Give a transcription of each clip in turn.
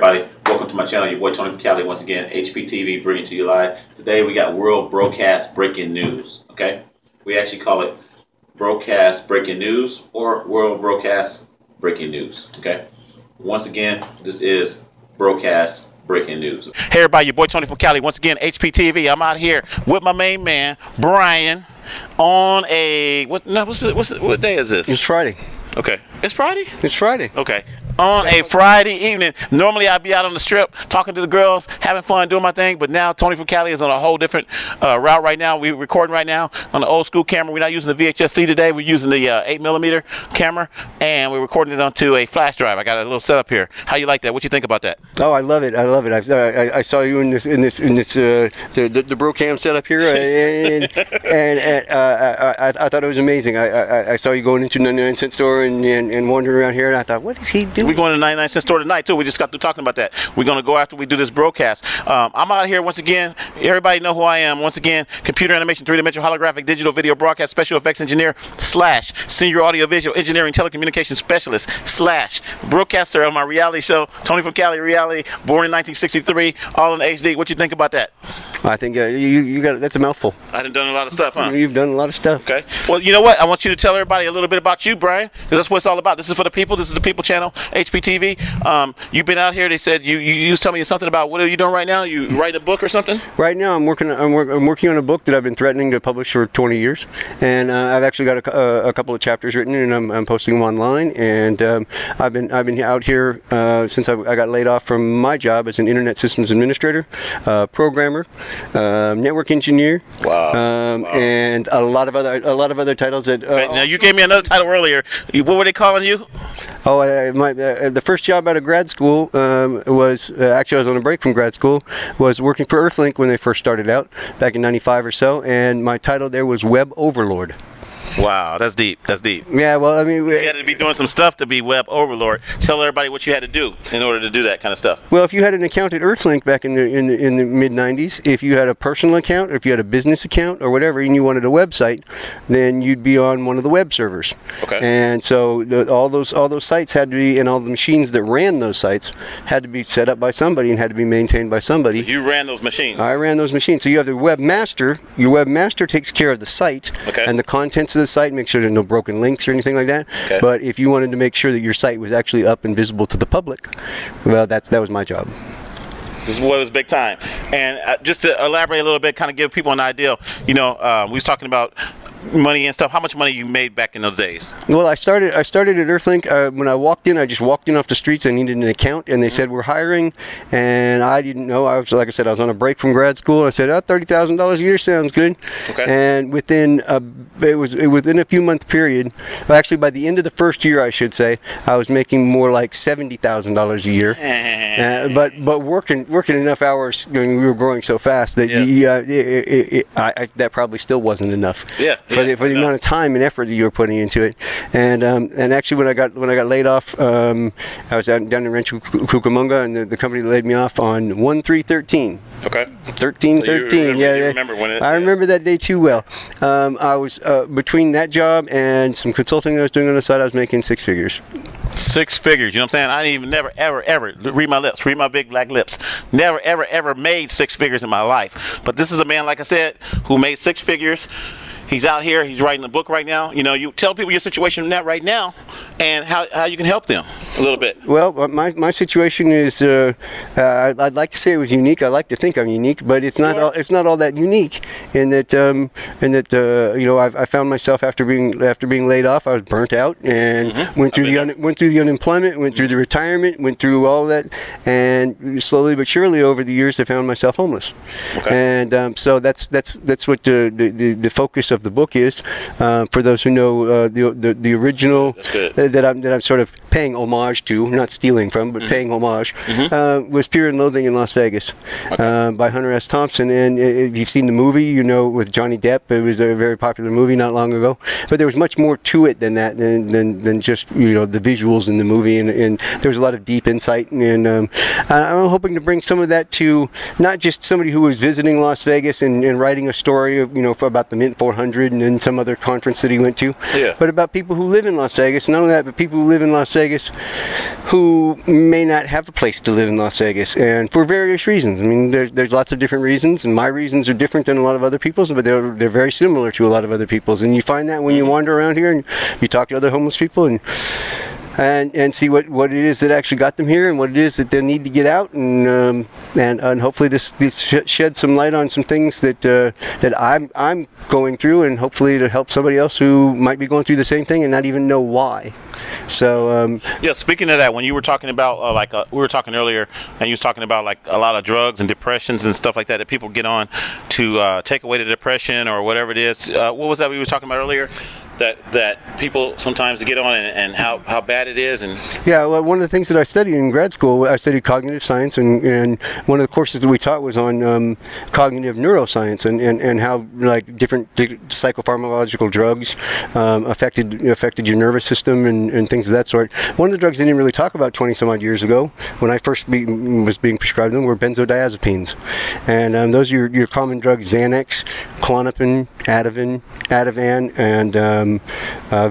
everybody, welcome to my channel. Your boy Tony from Cali once again. Hptv bringing it to you live. Today we got world broadcast breaking news. Okay, we actually call it broadcast breaking news or world broadcast breaking news. Okay, once again, this is broadcast breaking news. Hey everybody, your boy Tony from Cali once again. Hptv. I'm out here with my main man Brian on a what day is this? It's Friday. Okay, it's Friday. It's Friday. Okay. On a Friday evening. Normally I'd be out on the strip talking to the girls, having fun, doing my thing, but now Tony from Cali is on a whole different route right now. We're recording right now on the old school camera. We're not using the VHS-C today. We're using the 8mm camera, and we're recording it onto a flash drive. I got a little setup here. How you like that? What you think about that? Oh, I love it. I love it. I saw you in this the bro cam setup here, and I thought it was amazing. I saw you going into the 99-cent store and wandering around here, and I thought, what is he doing? We're going to the 99-cent store tonight too. We just got through talking about that. We're going to go after we do this broadcast. I'm out here once again. Everybody know who I am. Once again, computer animation, three-dimensional holographic digital video broadcast special effects engineer / senior audio visual engineering telecommunications specialist / broadcaster of my reality show, Tony from Cali Reality, born in 1963, all in HD. What you think about that? I think you got that's a mouthful. I done a lot of stuff, huh? You've done a lot of stuff. Okay. Well, you know what? I want you to tell everybody a little bit about you, Brian, because that's what it's all about. This is for the people. This is the people channel, Hptv. You've been out here. They said you was telling me something about what are you doing right now? You write a book or something? Right now, I'm working on a book that I've been threatening to publish for 20 years, and I've actually got a couple of chapters written, and I'm posting them online. And I've been out here since I got laid off from my job as an internet systems administrator, programmer, network engineer, wow. And a lot of other titles that. Now you gave me another title earlier. What were they calling you? Oh, the first job out of grad school was actually I was on a break from grad school. Was working for Earthlink when they first started out back in '95 or so, and my title there was Web Overlord. Wow, that's deep. That's deep. Yeah, well, I mean, you had to be doing some stuff to be web overlord. Tell everybody what you had to do in order to do that kind of stuff. Well, if you had an account at Earthlink back in the mid '90s, if you had a personal account, or if you had a business account, or whatever, and you wanted a website, then you'd be on one of the web servers. Okay. And so all those sites had to be, and all the machines that ran those sites had to be set up by somebody and had to be maintained by somebody. So you ran those machines. I ran those machines. So you have the webmaster. Your webmaster takes care of the site and the contents of the site, make sure there's no broken links or anything like that. Okay. But if you wanted to make sure that your site was actually up and visible to the public, well, that was my job. This was big time. And just to elaborate a little bit, kind of give people an idea, you know, we was talking about money and stuff. How much money you made back in those days? Well, I started at Earthlink. When I walked in, I just walked in off the streets. I needed an account, and they said we're hiring, and I didn't know. I was, like I said, I was on a break from grad school. I said, oh, $30,000 a year sounds good. Okay. And within within a few month period, well, actually by the end of the first year, I should say, I was making more like $70,000 a year. But working enough hours, I mean, we were growing so fast that that probably still wasn't enough. Yeah. For the amount of time and effort that you were putting into it, and actually when I got laid off, I was down in Rancho Cucamonga, and the company laid me off on 1/3/13. Okay. 13/13. Yeah. You remember when it? I remember that day too well. I was between that job and some consulting that I was doing on the side, I was making 6 figures. 6 figures, you know what I'm saying? I didn't even ever read my lips, read my big black lips. Never ever made 6 figures in my life. But this is a man, like I said, who made 6 figures. He's out here, he's writing a book right now. You know, you tell people your situation right now and how you can help them a little bit. Well, my situation is, I'd like to say it was unique. I like to think I'm unique, but it's not. It's not all that unique in that you know, I found myself after being laid off, I was burnt out and went through the unemployment, went through the retirement, went through all that, and slowly but surely over the years I found myself homeless. Okay. And so that's what the focus of the book is. For those who know the original that I'm sort of paying homage to, not stealing from, but paying homage, was Fear and Loathing in Las Vegas, by Hunter S. Thompson. And if you've seen the movie, you know, with Johnny Depp, it was a very popular movie not long ago. But there was much more to it than that, than just, you know, the visuals in the movie, and there was a lot of deep insight. And I'm hoping to bring some of that to not just somebody who was visiting Las Vegas and writing a story of, you know, about the Mint 400 and then some other conference that he went to, but about people who live in Las Vegas. Not only that, but people who live in Las Vegas who may not have a place to live in Las Vegas, and for various reasons. I mean, there's lots of different reasons, and my reasons are different than a lot of other people's, but they're very similar to a lot of other people's. And you find that when you wander around here and you talk to other homeless people and see what it is that actually got them here and what it is that they need to get out, and hopefully this sheds some light on some things that I'm going through, and hopefully to help somebody else who might be going through the same thing and not even know why. So yeah, speaking of that, when you were talking about we were talking earlier, and you was talking about like a lot of drugs and depressions and stuff like that people get on to take away the depression or whatever it is. What was that we were talking about earlier? That people sometimes get on and how bad it is. And yeah, well, one of the things that I studied in grad school, I studied cognitive science, and one of the courses that we taught was on cognitive neuroscience and how like different psychopharmacological drugs affected your nervous system and things of that sort. One of the drugs they didn't really talk about 20 some odd years ago when I first was being prescribed them were benzodiazepines, and those are your common drugs: Xanax, Klonopin, Ativan, and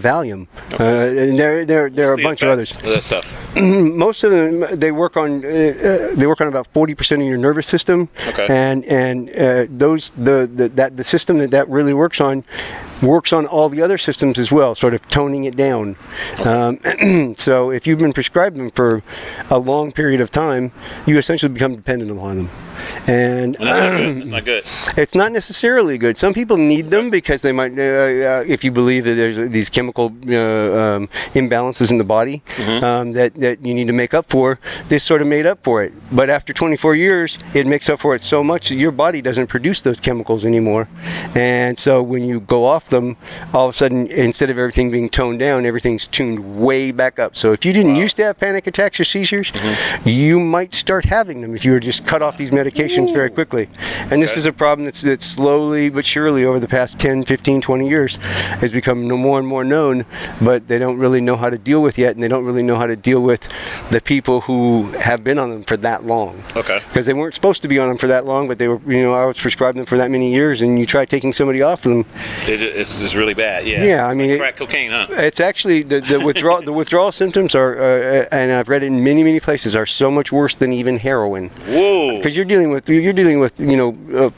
Valium. Okay. And there are a bunch of others. That stuff. Most of them they work on about 40% of your nervous system. Okay. And the system that really works on all the other systems as well, sort of toning it down. Okay. So if you've been prescribed them for a long period of time, you essentially become dependent upon them. And that's not good. It's not necessarily good. Some people need them because they might, if you believe that there's these chemical imbalances in the body that you need to make up for, this sort of made up for it. But after 24 years, it makes up for it so much that your body doesn't produce those chemicals anymore. And so when you go off them, all of a sudden, instead of everything being toned down, everything's tuned way back up. So if you didn't used to have panic attacks or seizures, you might start having them if you were just cut off these medications very quickly. And this is a problem that's slowly but surely over the past 10, 15, 20 years has become more and more known, but they don't really know how to deal with yet, and they don't really know how to deal with the people who have been on them for that long. Okay. Because they weren't supposed to be on them for that long, but they were, I was prescribed them for that many years, and you try taking somebody off them. It's really bad, yeah. Yeah, I mean, like crack cocaine, huh? It's actually the withdrawal. The withdrawal symptoms are, and I've read it in many places, are so much worse than even heroin. Whoa! Because you're dealing with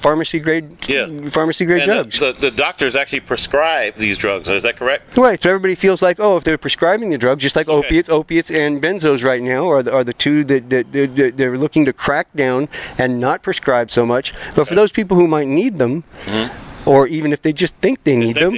pharmacy grade drugs. The doctors actually prescribe these drugs. Is that correct? Right. So everybody feels like, if they're prescribing the drugs, just like opiates and benzos right now are the two that they're looking to crack down and not prescribe so much. But for those people who might need them. Or even if they just think they need them,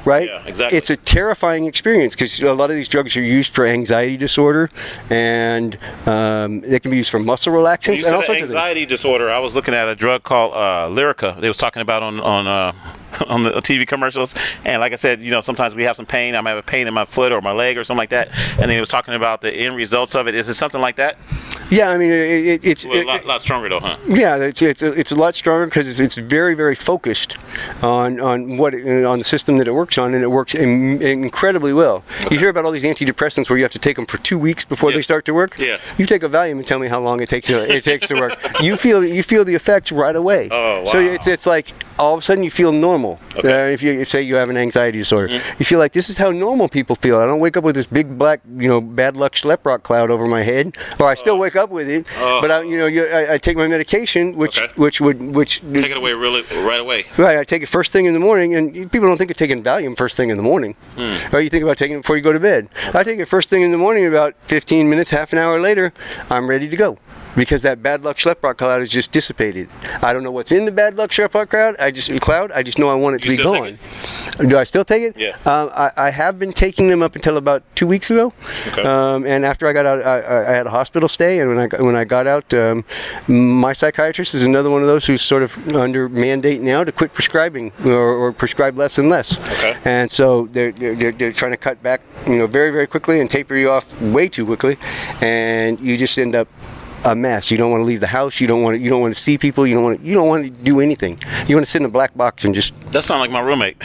right? Yeah, exactly. It's a terrifying experience because a lot of these drugs are used for anxiety disorder, and they can be used for muscle relaxants and all sorts of things. Anxiety disorder. I was looking at a drug called Lyrica. They was talking about on the TV commercials, and like I said, sometimes we have some pain. I might have a pain in my foot or my leg or something like that, and then he was talking about the end results of it. Is it something like that? Yeah, I mean it's a lot stronger though, huh? Yeah, it's a lot stronger because it's very, very focused on the system that it works on, and it works incredibly well. Okay. You hear about all these antidepressants where you have to take them for 2 weeks before they start to work. Yeah. You take a Valium and tell me how long it takes to work. You feel the effects right away. Oh, wow. So it's like all of a sudden you feel normal. Okay. If say you have an anxiety disorder, you feel like this is how normal people feel. I don't wake up with this big black bad luck schleprock cloud over my head, or I still wake up with it, but I take my medication, which take it away right away. Right, I take it first thing in the morning, and people don't think of taking Valium first thing in the morning. Or you think about taking it before you go to bed. I take it first thing in the morning. About 15 minutes, half an hour later, I'm ready to go. Because that bad luck schleprock cloud is just dissipated. I don't know what's in the bad luck schleprock cloud. I just know I want it to be gone. Do I still take it? Yeah. I have been taking them up until about 2 weeks ago. Okay. And after I got out, I had a hospital stay, and when I got out, my psychiatrist is another one of those who's sort of under mandate now to quit prescribing or prescribe less and less. Okay. And so they're trying to cut back, very, very quickly and taper you off way too quickly, and you just end up a mess. You don't want to leave the house. You don't want to see people. You don't want to do anything. You want to sit in a black box and just. That sounds like my roommate.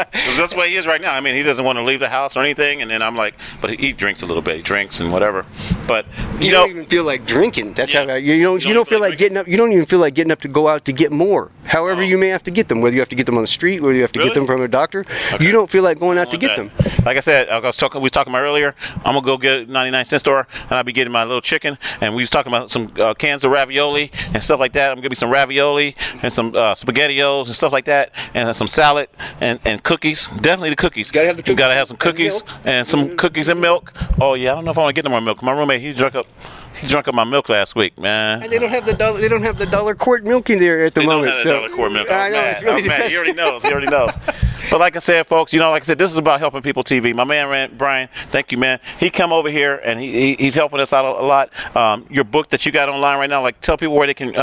'Cause that's what he is right now. I mean, he doesn't want to leave the house or anything, and then I'm like, but he drinks a little bit. He drinks and whatever. But you don't even feel like drinking. That's Yeah. how you don't feel like getting up. You don't even feel like getting up to go out to get more. However, you may have to get them. Whether you have to get them on the street, whether you have to Really? get them from a doctor, Okay. you don't feel like going out to want get that. them. Like I said, we was talking about earlier. I'm gonna go get a 99-cent store, and I'll be getting my little chicken. And we was talking about some cans of ravioli and stuff like that. I'm gonna be some ravioli and some spaghettios and stuff like that, and some salad and cookies. Definitely the cookies. Gotta have the You gotta cookies. have some cookies Milk. and some cookies and milk. Oh yeah, I don't know if I want to get no more milk. My roommate, he drank up my milk last week, man. And they don't have the dollar. They don't have the dollar quart milk in there at the They moment. don't have that dollar quart milk. I know, it's really He already depressing. knows. He already knows. But like I said, folks, like I said, this is about helping people TV. My man Brian, thank you, man. He come over here and he's helping us out a lot. Your book that you got online right now, like tell people where they can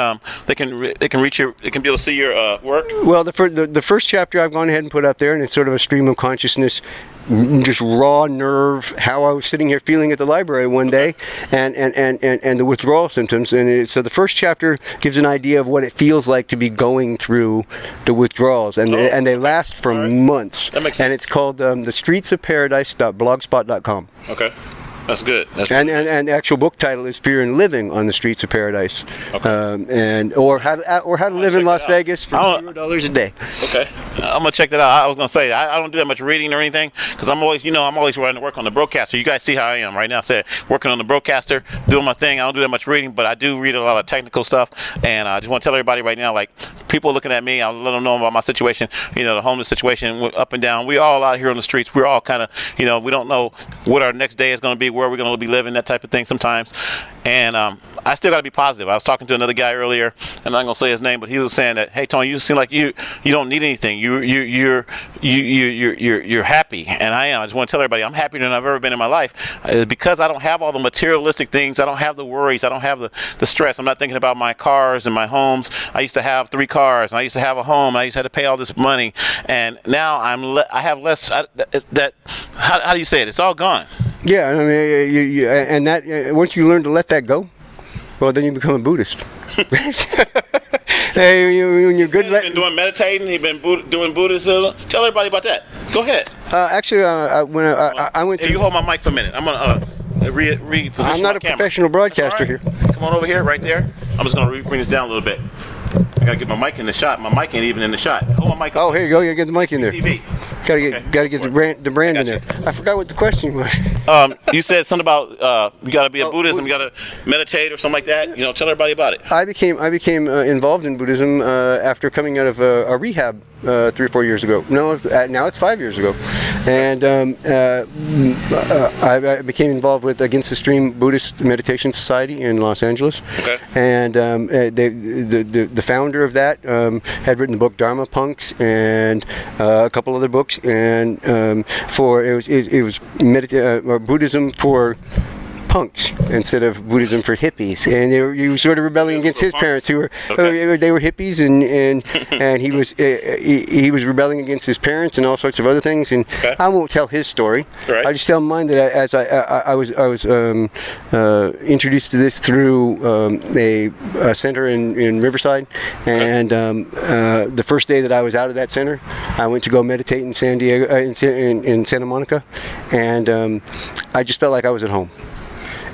reach your, they can be able to see your work. Well, the first chapter I've gone ahead and put up there, and it's sort of a stream of consciousness, just raw nerve, how I was sitting here feeling at the library one day, and the withdrawal symptoms. And so the first chapter gives an idea of what it feels like to be going through the withdrawals, and they last for months. That makes And sense. it's called the streetsofparadise.blogspot.com. Okay, that's good. And the actual book title is Fear and Living on the Streets of Paradise, Okay. or how to live in check Las it out. Vegas for $0 a day. Okay, I'm gonna check that out. I was gonna say I don't do that much reading or anything because I'm always running to work on the broadcaster. You guys see how I am right now. Say working on the broadcaster, doing my thing. I don't do that much reading, but I do read a lot of technical stuff. And I just want to tell everybody right now, like people looking at me, I'll let them know about my situation. The homeless situation, we're up and down. We all out here on the streets. We're all kind of, we don't know what our next day is going to be, where we're going to be living, that type of thing sometimes. And I still got to be positive. I was talking to another guy earlier, and I'm not gonna say his name, but he was saying that, hey Tony, you seem like you don't need anything. You're happy, and I am. I just want to tell everybody I'm happier than I've ever been in my life because I don't have all the materialistic things. I don't have the worries. I don't have the stress. I'm not thinking about my cars and my homes. I used to have 3 cars, and I used to have a home. And I used to have to pay all this money, and now I have less. How do you say it? It's all gone. Yeah, I mean, once you learn to let that go, well, then you become a Buddhist. Hey, when you're good. He's been doing meditating. He's been doing Buddhism. Tell everybody about that. Go ahead. Actually, when I went Hey, to, you hold my mic for a minute. I'm gonna reposition I'm not my a camera. professional broadcaster That's all right. Come on over here, right there. I'm just gonna bring this down a little bit. I gotta get my mic in the shot. My mic ain't even in the shot. Hold my mic. oh, here you go. You get the mic in there. TV. Gotta get the brand in Gotcha. there. I forgot what the question was. You said something about you gotta be a Buddhism, you gotta meditate or something like that. Tell everybody about it. I became involved in Buddhism after coming out of a rehab 3 or 4 years ago. No, now it's 5 years ago, and I became involved with Against the Stream Buddhist Meditation Society in Los Angeles. Okay. And the founder of that had written the book Dharma Punks and a couple other books, and it was Buddhism for punks instead of Buddhism for hippies, and he was sort of rebelling against his parents who were they were hippies, and he was rebelling against his parents and all sorts of other things. And I won't tell his story. Right. I just tell mine that as I was introduced to this through a center in Riverside, and the first day that I was out of that center, I went to go meditate in San Diego, in Santa Monica, and I just felt like I was at home.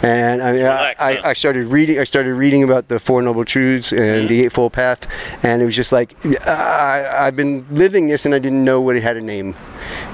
And I mean, I started reading about the Four Noble Truths and the Eightfold Path, and it was just like I've been living this, and I didn't know what it had a name.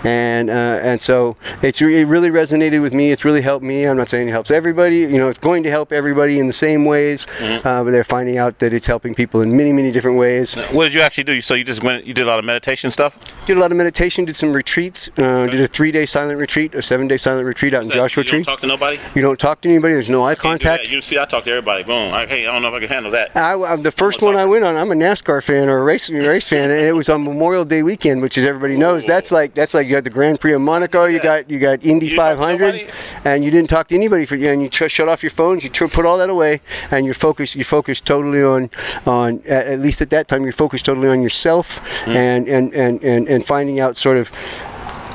And so it really resonated with me. It's really helped me. I'm not saying it helps everybody. It's going to help everybody in the same ways, but they're finding out that it's helping people in many, many different ways. What did you actually do? So you just you did a lot of meditation stuff? Did a lot of meditation, did some retreats, did a 3-day silent retreat, a 7-day silent retreat out in Joshua Tree. You don't talk to nobody? You don't talk to anybody. There's no eye contact. You see, I talk to everybody. Boom. Hey, I don't know if I can handle that. The first one I went on, I'm a NASCAR fan or a race fan, and it was on Memorial Day weekend, which, as everybody knows, that's like you got the Grand Prix of Monaco, you got Indy 500, and you didn't talk to anybody and you shut off your phones, you put all that away, and you focus totally on at least at that time you're focused totally on yourself and finding out sort of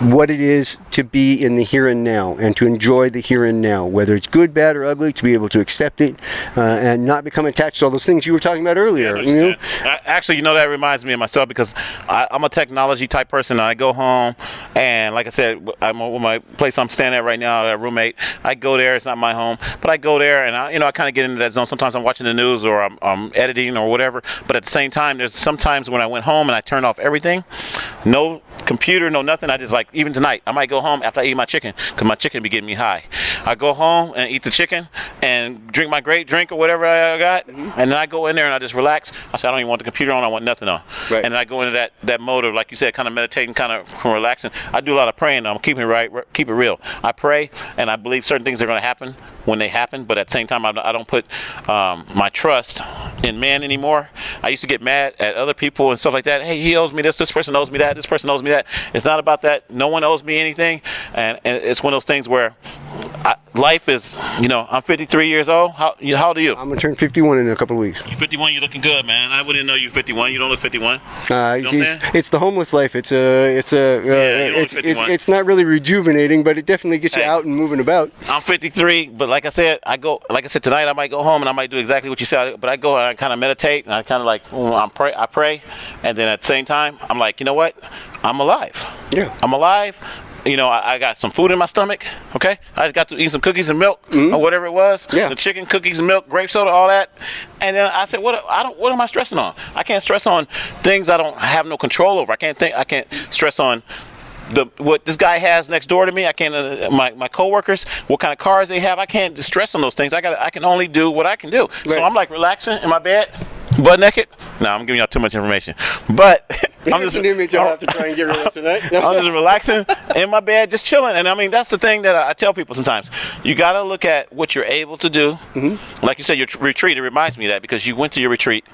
what it is to be in the here and now and to enjoy the here and now, whether it's good, bad, or ugly, to be able to accept it and not become attached to all those things you were talking about earlier. Yeah, you know? Actually, you know, that reminds me of myself because I'm a technology type person. And I go home and, like I said, I'm with my place I'm staying at right now, a roommate. I go there. It's not my home, but I go there and I kind of get into that zone. Sometimes I'm watching the news or I'm editing or whatever. But at the same time, there's sometimes when I went home and I turned off everything, no computer, no nothing. I just, like, even tonight, I might go home after I eat my chicken because my chicken be getting me high. I go home and eat the chicken and drink my great drink or whatever I got, and then I go in there and I just relax. I say I don't even want the computer on. I want nothing on. Right. And then I go into that mode of, like you said, kind of meditating, kind of relaxing. I do a lot of praying. I'm keeping it keep it real. I pray and I believe certain things are going to happen when they happen, but at the same time, I don't put my trust in man anymore. I used to get mad at other people and stuff like that. Hey, he owes me this person owes me that, this person owes me that. It's not about that. No one owes me anything, and it's one of those things where life is, you know, I'm 53 years old. How old are you? I'm going to turn 51 in a couple of weeks. You're 51, you're looking good, man. I wouldn't know you're 51. You don't look 51. It's the homeless life. It's not really rejuvenating, but it definitely gets you out and moving about. I'm 53, but like I said tonight I might go home and I might do exactly what you said. But I go and I kind of meditate and I kind of like I pray, and then at the same time I'm like, you know what? I'm alive. Yeah. I'm alive. You know, I got some food in my stomach, okay? I just got to eat some cookies and milk or whatever it was. Yeah. The chicken, cookies and milk, grape soda, all that. And then I said, what am I stressing on? I can't stress on things I don't have no control over. I can't stress on what this guy has next door to me. I can't my coworkers, what kind of cars they have. I can't stress on those things. I can only do what I can do. Right. So I'm like relaxing in my bed, butt naked. No, I'm giving y'all too much information. But I'm just an image I'll have to try and get rid of tonight. I'm just relaxing in my bed, just chilling. And I mean, that's the thing that I tell people sometimes. You got to look at what you're able to do. Like you said, your retreat, it reminds me of that because you went to your retreat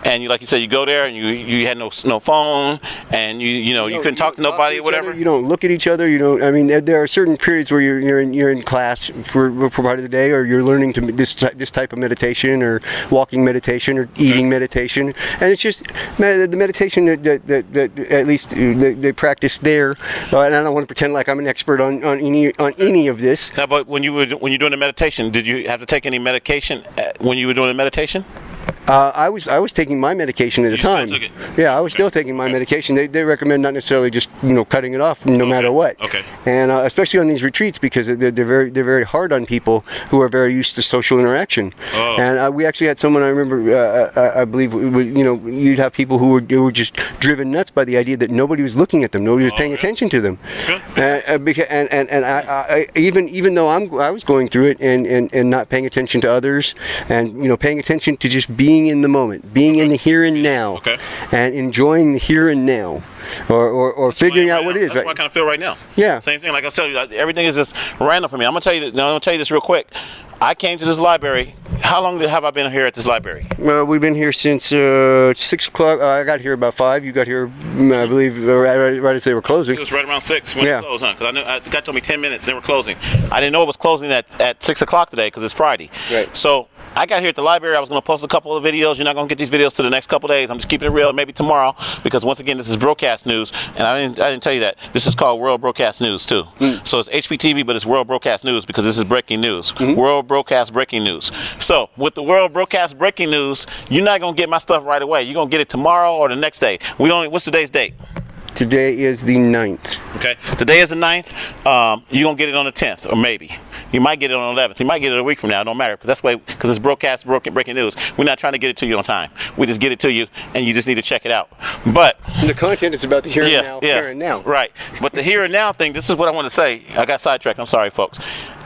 and like you said, you go there and you had no phone and you couldn't talk to nobody or whatever. You don't look at each other. You don't. I mean, there are certain periods where you're in class for part of the day, or you're learning to this type of meditation, or walking meditation, or eating meditation, and it's just the meditation that at least they practice there. And I don't want to pretend like I'm an expert on any of this. Now, but when you're doing the meditation, did you have to take any medication when you were doing the meditation? I was taking my medication at the time. Still took it? Yeah, I was still taking my medication. They recommend not necessarily just cutting it off no matter what. Okay. And especially on these retreats because they're very hard on people who are very used to social interaction. Oh. And we actually had someone, I remember, I believe, you'd have people who were just driven nuts by the idea that nobody was looking at them, nobody was paying attention to them. And I even though I was going through it and not paying attention to others and paying attention to just being in the moment, being in the here and now, and enjoying the here and now, or figuring out what it is. That's what I kind of feel right now. Yeah. Same thing. Like I said, everything is just random for me. I'm gonna tell you this real quick. I came to this library. How long have I been here at this library? Well, we've been here since 6 o'clock. I got here about 5. You got here, I believe, right as they were closing. It was right around 6 when it closed, huh? Because the guy told me 10 minutes, they were closing. I didn't know it was closing at 6 o'clock today because it's Friday. Right. So I got here at the library. I was going to post a couple of videos. You're not going to get these videos to the next couple of days. I'm just keeping it real. Maybe tomorrow, because once again, this is broadcast news, and I didn't tell you that. This is called World Broadcast News too. So it's Hptv, but it's World Broadcast News because this is breaking news. World Broadcast breaking news. So with the World Broadcast breaking news, you're not going to get my stuff right away. You're going to get it tomorrow or the next day. What's today's date? Today is the 9th. Okay. Today is the 9th. You're going to get it on the 10th, or maybe. You might get it on the 11th. You might get it a week from now. It don't matter. Because it's broadcast breaking news. We're not trying to get it to you on time. We just get it to you, and you just need to check it out. But the content is about the here and now. Here and now. Right. But the here and now thing, this is what I want to say. I got sidetracked. I'm sorry, folks.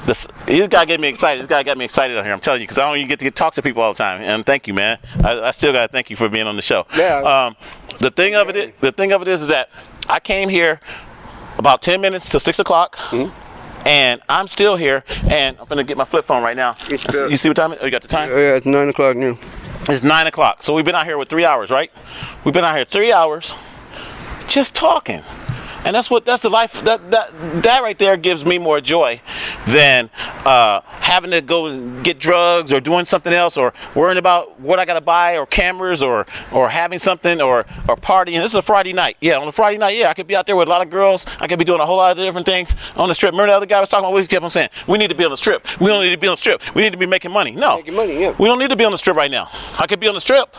This guy get me excited. This guy got me excited on here. I'm telling you, because I don't even get to talk to people all the time. And thank you, man. I still got to thank you for being on the show. Yeah. The thing of it is that I came here about 10 minutes to 6 o'clock, and I'm still here. And I'm gonna get my flip phone right now. You see what time it is? Oh, you got the time? Yeah, it's 9 o'clock now. It's 9 o'clock. So we've been out here with 3 hours, right? We've been out here 3 hours, just talking. And that's the life that right there gives me more joy than having to go and get drugs or doing something else or worrying about what I gotta buy or cameras or having something or partying. This is a Friday night. Yeah, on a Friday night, yeah, I could be out there with a lot of girls. I could be doing a whole lot of different things on the strip. Remember the other guy was talking about, we kept on saying, we need to be on the strip. We don't need to be on the strip. We need to be making money. No, making money, yeah. We don't need to be on the strip right now. I could be on the strip,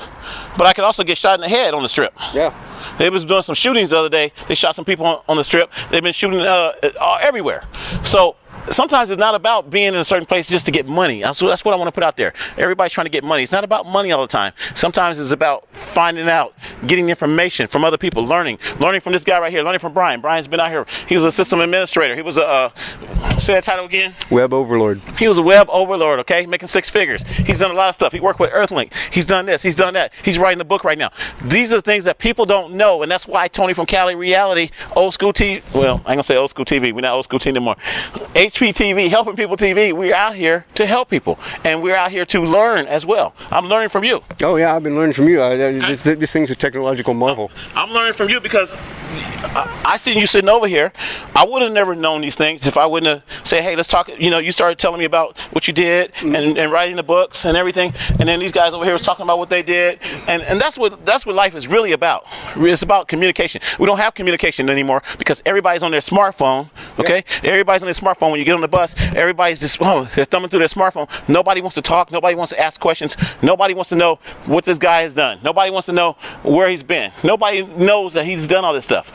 but I could also get shot in the head on the strip. Yeah. They was doing some shootings the other day. They shot some people on the strip. They've been shooting everywhere. So sometimes it's not about being in a certain place just to get money. So that's what I want to put out there. Everybody's trying to get money. It's not about money all the time. Sometimes it's about finding out, getting information from other people, learning from this guy right here, learning from Brian. Brian's been out here. He was a system administrator. He was a, say that title again? Web overlord. He was a web overlord, okay? Making 6 figures. He's done a lot of stuff. He worked with Earthlink. He's done this. He's done that. He's writing a book right now. These are the things that people don't know, and that's why Tony from Cali Reality, old school TV, well, I ain't gonna say old school TV. We're not old school TV anymore. Hptv, Helping People TV, we're out here to help people, and we're out here to learn as well. I'm learning from you. Oh yeah, I've been learning from you. This thing's a technological marvel. I'm learning from you because I seen you sitting over here. I would have never known these things if I wouldn't have said, hey, let's talk. You know, you started telling me about what you did and writing the books and everything, and then these guys over here was talking about what they did, and that's what life is really about. It's about communication. We don't have communication anymore because everybody's on their smartphone. Okay, yeah. Everybody's on their smartphone. When you get on the bus, everybody's just they're thumbing through their smartphone. Nobody wants to talk. Nobody wants to ask questions. Nobody wants to know what this guy has done. Nobody wants to know where he's been. Nobody knows that he's done all this stuff.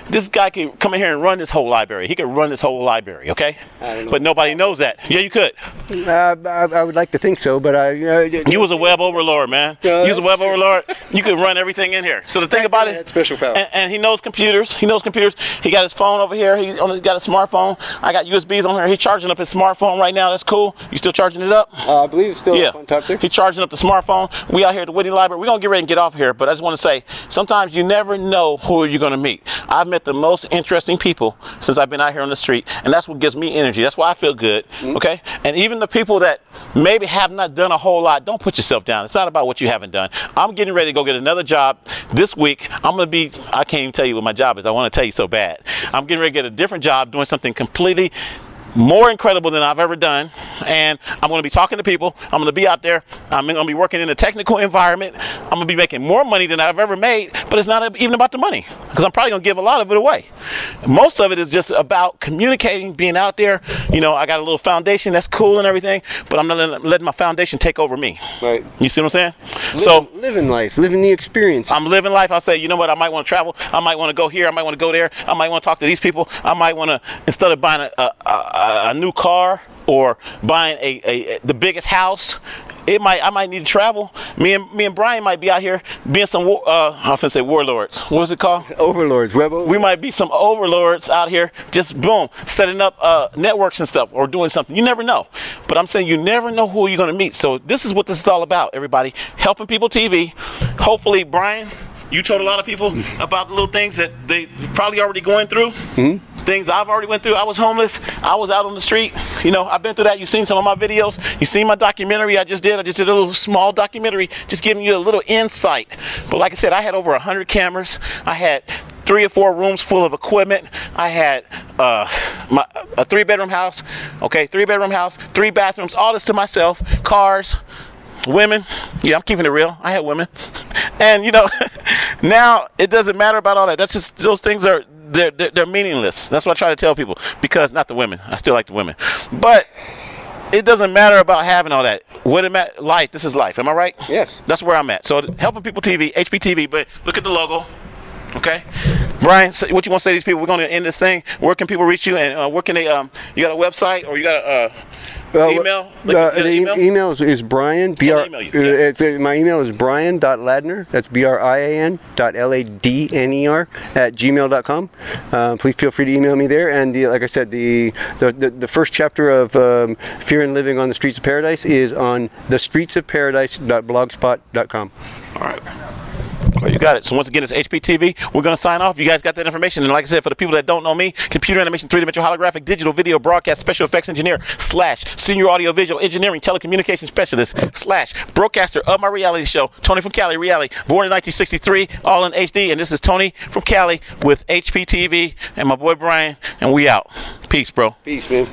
This guy could come in here and run this whole library. He could run this whole library, okay? But nobody knows that. Yeah, you could. I would like to think so, but you was a web overlord, man. You was a web overlord. You could run everything in here. So the thing about it, that's special power. And he knows computers. He knows computers. He got his phone over here. He's got a smartphone. I got USBs on here. He's charging up his smartphone right now. That's cool. You still charging it up? I believe it's still up on top there. He's charging up the smartphone. We out here at the Whiney Library. We're gonna get ready and get off here, but I just want to say, sometimes you never know who you're gonna meet. I've met the most interesting people since I've been out here on the street, and that's what gives me energy. That's why I feel good. Okay? And even the people that maybe have not done a whole lot, don't put yourself down. It's not about what you haven't done. I'm getting ready to go get another job this week. I can't even tell you what my job is. I want to tell you so bad. I'm getting ready to get a different job doing something completely more incredible than I've ever done, and I'm going to be talking to people. I'm going to be out there. I'm going to be working in a technical environment. I'm going to be making more money than I've ever made, but it's not even about the money, because I'm probably going to give a lot of it away. Most of it is just about communicating, being out there. You know, I got a little foundation that's cool and everything, but I'm not letting my foundation take over me. Right. You see what I'm saying? Living life, living the experience. I'm living life. I say, you know what, I might want to travel. I might want to go here. I might want to go there. I might want to talk to these people. I might want to, instead of buying a new car or buying the biggest house, I might need to travel. Me and Brian might be out here being some I was gonna say warlords. What was it called? Overlords. We might be some overlords out here, just boom, setting up networks and stuff, or doing something. You never know. But I'm saying you never know who you're gonna meet. So this is what this is all about, everybody. Helping People TV. Hopefully, Brian, you told a lot of people about the little things that they probably already going through. Things I've already went through. I was homeless. I was out on the street. You know, I've been through that. You've seen some of my videos. You've seen my documentary I just did. I just did a little small documentary just giving you a little insight. But like I said, I had over 100 cameras. I had 3 or 4 rooms full of equipment. I had a 3-bedroom house. Okay, 3-bedroom house, 3 bathrooms, all this to myself. Cars, women. Yeah, I'm keeping it real. I had women. And you know, now it doesn't matter about all that. That's just, those things are, they're meaningless. That's what I try to tell people, because not the women. I still like the women, but it doesn't matter about having all that. What it matters, life. This is life. Am I right? Yes. That's where I'm at. So Helping People TV, Hptv. But look at the logo. Okay, Brian, what you want to say to these people? We're going to end this thing. Where can people reach you, and where can they? You got a website, or you got a email? The email is Brian. My email is brian.ladner. That's brian.ladner @gmail.com. Please feel free to email me there. And like I said, the first chapter of Fear and Living on the Streets of Paradise is on thestreetsofparadise.blogspot.com. All right. Well, you got it. So once again, it's HPTV. We're going to sign off. You guys got that information. And like I said, for the people that don't know me, computer animation, three-dimensional holographic, digital video broadcast, special effects engineer / senior audio visual engineering, telecommunications specialist / broadcaster of my reality show, Tony from Cali, reality, born in 1963, all in HD. And this is Tony from Cali with HPTV and my boy Brian. And we out. Peace, bro. Peace, man.